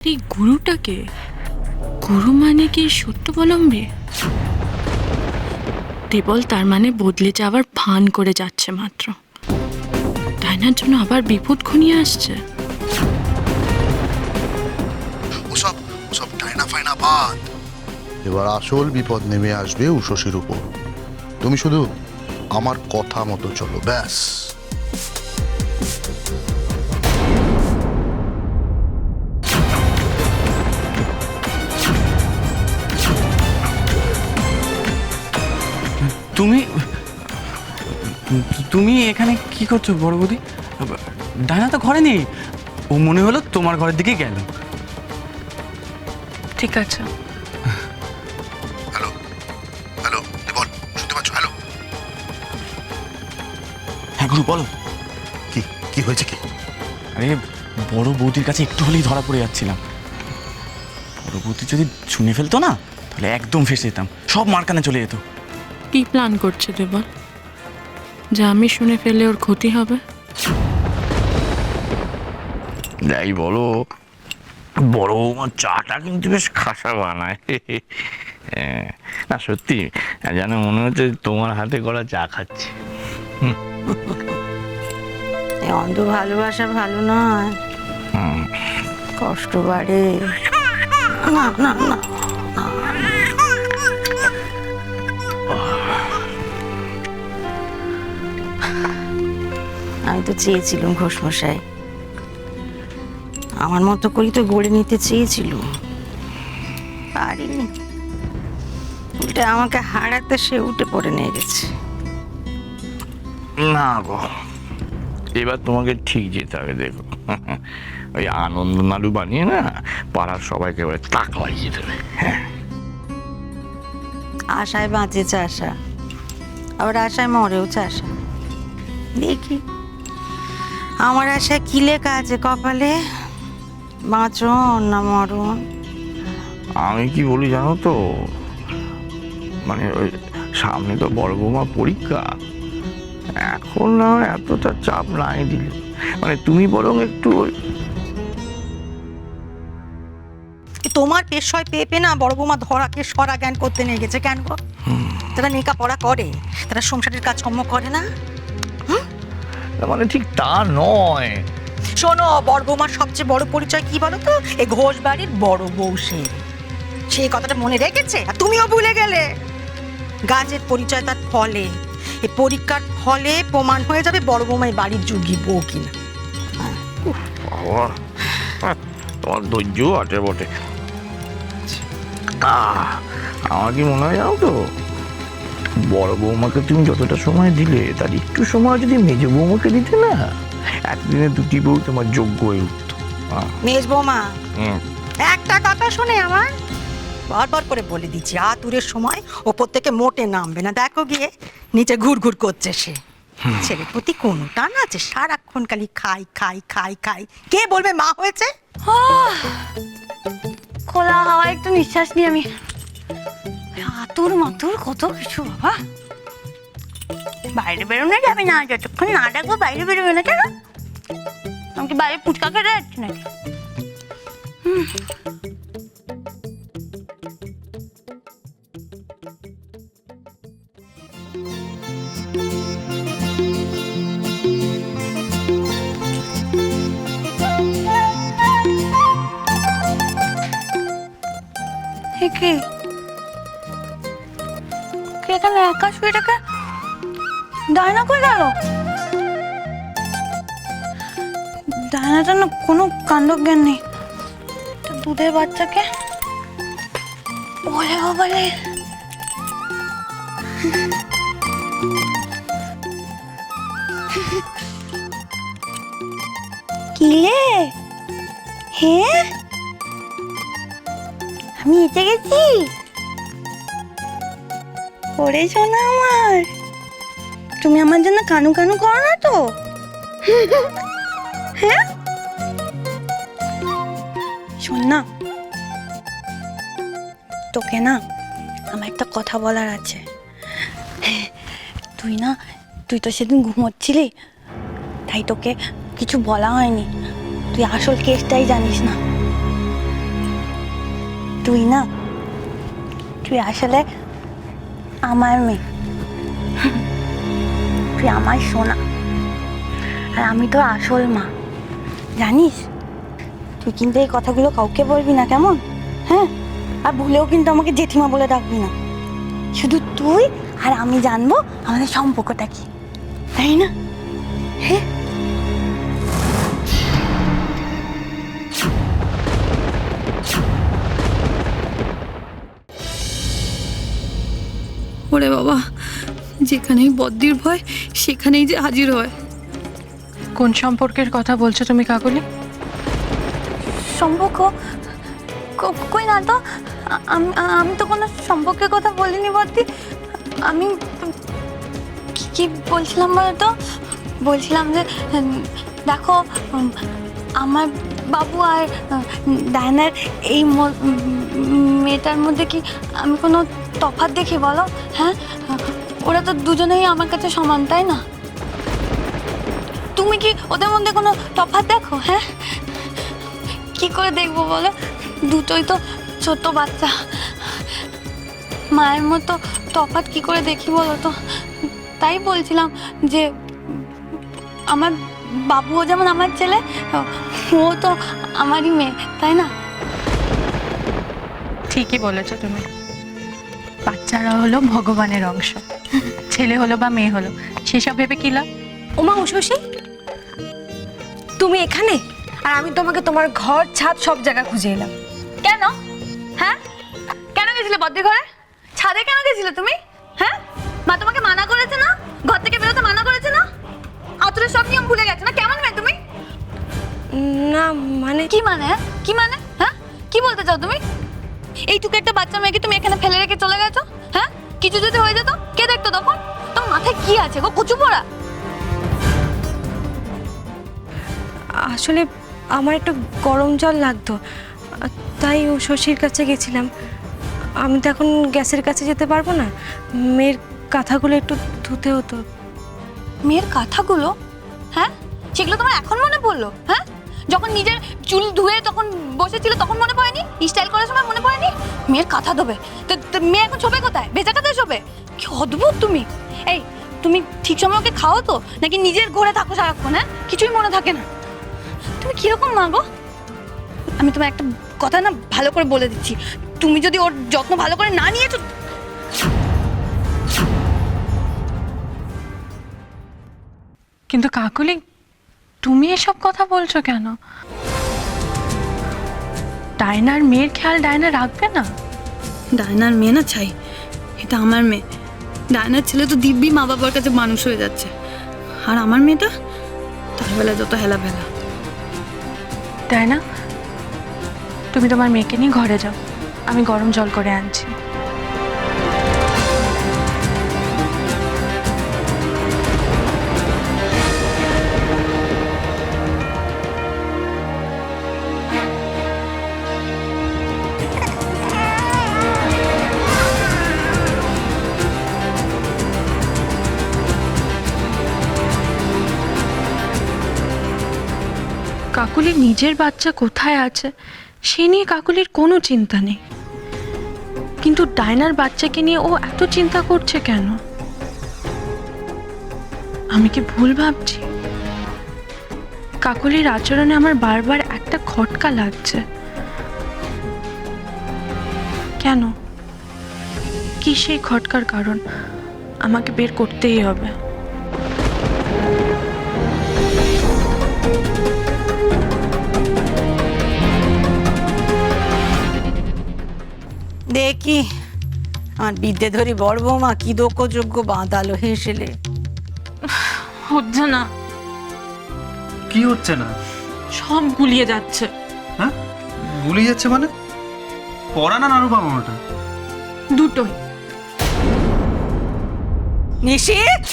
এই গুরুটাকে, গুরু মানে কি সত্যবলম্বী? দেবল তার মানে বদলে যাওয়ার ভান করে যাচ্ছে মাত্র। ডাইনার জন্য আবার বিপদ ঘনিয়ে আসছে। ওসব ওসব ডাইনা ফাইনা বাদ। এবার আসল বিপদ নেমে আসবে উষসীর উপর। তুমি শুধু আমার কথা মতো চলো, ব্যাস। তুমি তুমি এখানে কি করছো বড় বৌদি? ডায়না তো ঘরে নেই। ও মনে হলো তোমার ঘরের দিকে গেল। ঠিক আছে। হ্যালো হ্যালো দেবল, শুনতে পাচ্ছ? হ্যালো। হ্যাঁ গুরু বলো। কি কি হয়েছে? কি? আরে বড় বৌদির কাছে একটু হলেই ধরা পড়ে যাচ্ছিলাম। বড় বৌদি যদি শুনে ফেলতো না, তাহলে একদম ফেসে যেতাম, সব মারকানে চলে যেত। কি প্ল্যান করছে দেবল? যে আমি শুনে ফেলে ওর ক্ষতি হবে? যাই বলো, বড় বৌমার চাটা কিন্তু বেশ খাসা বানায়। হ্যাঁ, না সত্যি যেন মনে হচ্ছে তোমার হাতে করা চা খাচ্ছি। অন্ধ ভালোবাসা ভালো নয়, কষ্ট বাড়ে। না না না, আমি তো চেয়েছিলাম ঘোষমশাই, আমার মতো করেই তো গড়ে নিতে চেয়েছিল, পারিনি। উল্টে আমাকে হারাতে সে উঠে পড়ে নিয়ে গেছে। না গো, এবার তোমাকে ঠিক যেতে হবে। দেখো, ওই আনন্দ নাড়ু বানিয়ে না পাড়ার সবাইকে এবার তাক লাগিয়ে দেবে। হ্যাঁ, আশায় বাঁচে চাষা, আবার আশায় মরেও চাষা। দেখি আমার আশায় কি লেখা আছে কপালে, বাঁচন না মরণ। আমি কি বলি জানো তো, মানে ওই সামনে তো বড় বৌমা পরীক্ষা, এখন না এতটা চাপ নাই দিলে, মানে তুমি বরং একটু তোমার পেশয় পেপে না বড় বৌমা ধরাকে সরা জ্ঞান করতে নিয়ে গেছে। কেন গো? তারা লেখাপড়া করে, তারা সংসারের কাজকর্ম করে না? মানে ঠিক তা নয়। শোনো, বড় বৌমার সবচেয়ে বড় পরিচয় কি বলো তো? এই ঘোষ বাড়ির বড় বউ সে। সেই কথাটা মনে রেখেছে আর তুমিও ভুলে গেলে। গাছের পরিচয় তার ফলে, এই পরীক্ষার ফলে প্রমাণ হয়ে যাবে বড় বৌমাই বাড়ির যোগ্যী বউ কিনা। বাবা, তোমার ধৈর্য আছে বটে। আমার কি মনে হয় জানো তো, বড় বৌমাকে তুমি যতটা সময় দিলে তার একটু সময় যদি মেজ বৌমাকে দিতে না, একদিনে দুটি বউ তোমার যোগ্য হয়ে উঠত। মেজ বৌমা একটা কথা শুনে আমার বারবার করে বলে দিচ্ছি, আতুরের সময় ওপর থেকে মোটে নামবে না। দেখো গিয়ে নিচে ঘুরঘুর করছে সে। ছেলের প্রতি কোনো টান আছে? সারাক্ষণ খালি খাই খাই খাই খাই। কে বলবে মা হয়েছে? খোলা হাওয়ায় একটু নিঃশ্বাস নিই আমি। আতুর মাতুর কত কিছু বাবা। বাইরে বেরোনো যাবে না, যতক্ষণ না ডাকবো বাইরে বেরোবে না। কেন? আমি কি বাইরে ফুচকা খেতে যাচ্ছি নাকি? কি এখানে একা শুয়ে থাকে? ডায়না কই গেল? ডায়নার জন্য কোনো কাণ্ড জ্ঞান নেই। দুধের বাচ্চাকে বলে বলে কিলে হ্যাঁ আমি এসে গেছি। ওরে শোনা আমার, তুমি আমার জন্য কানু কানু করো না তো? হ্যাঁ শোন না, তোকে না আমার একটা কথা বলার আছে। তুই তো সেদিন ঘুমোচ্ছিলি, তাই তোকে কিছু বলা হয়নি। তুই আসল কেসটাই জানিস না। তুই না, তুই আসলে আমার মেয়ে, তুই আমার সোনা, আর আমি তোর আসল মা, জানিস? তুই কিন্তু এই কথাগুলো কাউকে বলবি না, কেমন? হ্যাঁ, আর ভুলেও কিন্তু আমাকে জেঠিমা বলে ডাকবি না। শুধু তুই আর আমি জানবো আমাদের সম্পর্কটা কি, তাই না? হ্যাঁ। ওরে বাবা, যেখানেই বদ্দির ভয় সেখানেই যে হাজির হয়। কোন সম্পর্কের কথা বলছো তুমি কাকুলি? সম্পর্ক কই না তো, আমি তো কোনো সম্পর্কের কথা বলিনি বদ্দি। আমি কি বলছিলাম বলো তো? বলছিলাম যে দেখো, আমার বাবু আর ডায়নার এই মেয়েটার মধ্যে কি আমি কোনো তফাৎ দেখি বলো? হ্যাঁ, ওরা তো দুজনেই আমার কাছে সমান, তাই না? তুমি কি ওদের মধ্যে কোনো তফাৎ দেখো? হ্যাঁ, কি করে দেখবো বলো? দুটোই তো ছোট বাচ্চা, মায়ের মতো তফাৎ কি করে দেখি বলো তো? তাই বলছিলাম যে আমার বাবুও যেমন আমার ছেলে, ও তো আমারই মেয়ে, তাই না? ঠিকই বলেছো তুমি। বাচ্চারা হলো ভগবানের অংশ, ছেলে হলো বা মেয়ে হলো সেসব ভেবে কি লাভ? ওমা উষসী, তুমি এখানে আর আমি তোমাকে তোমার ঘর ছাদ সব জায়গা খুঁজে এলাম। কেন? হ্যাঁ, কেন গেছিলে বদ্দির ঘরে? ছাদে কেন গেছিলে তুমি? হ্যাঁ, মা তোমাকে মানা করেছে না? ঘর থেকে বেরোতে মানা করেছে না? আতুরের সব নিয়ম ভুলে গেছে না? কেমন মেয়ে তুমি? না মানে কি মানে? কি মানে? হ্যাঁ, কি বলতে চাও তুমি? এইটুকু একটা বাচ্চা মেয়েকে তুমি এখানে ফেলে রেখে চলে গেছো? হ্যাঁ, কিছু যদি হয়ে যেত কে দেখতো তখন? তোমার মাথায় কি আছে গো, কচু পড়া? আসলে আমার একটু গরম জল লাগতো, তাই ও শশীর কাছে গেছিলাম। আমি তো এখন গ্যাসের কাছে যেতে পারবো না, মেয়ের কাঁথাগুলো একটু ধুতে হতো। মেয়ের কথাগুলো? হ্যাঁ, সেগুলো তোমার এখন মনে পড়লো? হ্যাঁ, যখন নিজের চুল ধুয়ে তখন বসেছিল তখন মনে পড়েনি? স্টাইল করার সময় মনে পড়েনি? মেয়ের কাঁথা ধোবে তো মেয়ে এখন শোবে কোথায়? ভেজা কাঁথায় শোবে? কি অদ্ভুত তুমি! এই, তুমি ঠিক সময় ওকে খাও তো, নাকি নিজের ঘরে থাকো সারাক্ষণ? হ্যাঁ, কিছুই মনে থাকে না। তুমি কিরকম মা গো? আমি তোমার একটা কথা না ভালো করে বলে দিচ্ছি, তুমি যদি ওর যত্ন ভালো করে না নিয়েছো। কিন্তু কাকুলি, তুমি এসব কথা বলছো কেন? ডায়নার মেয়ের খেয়াল ডায়না রাখবে না? ডায়নার মেয়ে না ছাই, এটা আমার মেয়ে। ডায়নার ছেলে তো দিব্যি মা বাবার কাছে মানুষ হয়ে যাচ্ছে, আর আমার মেয়েটা তার বেলা যত হেলা ফেলা। ডায়না, তুমি তোমার মেয়েকে নিয়ে ঘরে যাও, আমি গরম জল করে আনছি। কাকুলির নিজের বাচ্চা কোথায় আছে সে নিয়ে কাকুলির কোনো চিন্তা নেই, কিন্তু ডায়নার বাচ্চাকে নিয়ে ও এত চিন্তা করছে কেন? আমি কি ভুল ভাবছি? কাকুলির আচরণে আমার বারবার একটা খটকা লাগছে। কেন? কি সেই খটকার কারণ? আমাকে বের করতেই হবে। দেখি আমার বিদ্যে ধরি বড় বৌমা কি দক্ষযোগ্য বাঁধালো হেসেলে। হচ্ছে না, কি হচ্ছে না? সব গুলিয়ে যাচ্ছে। হ্যাঁ, ভুলে যাচ্ছে মানে? পড়া না নাড়ু বাবাটা? দুটোই। নিশিত,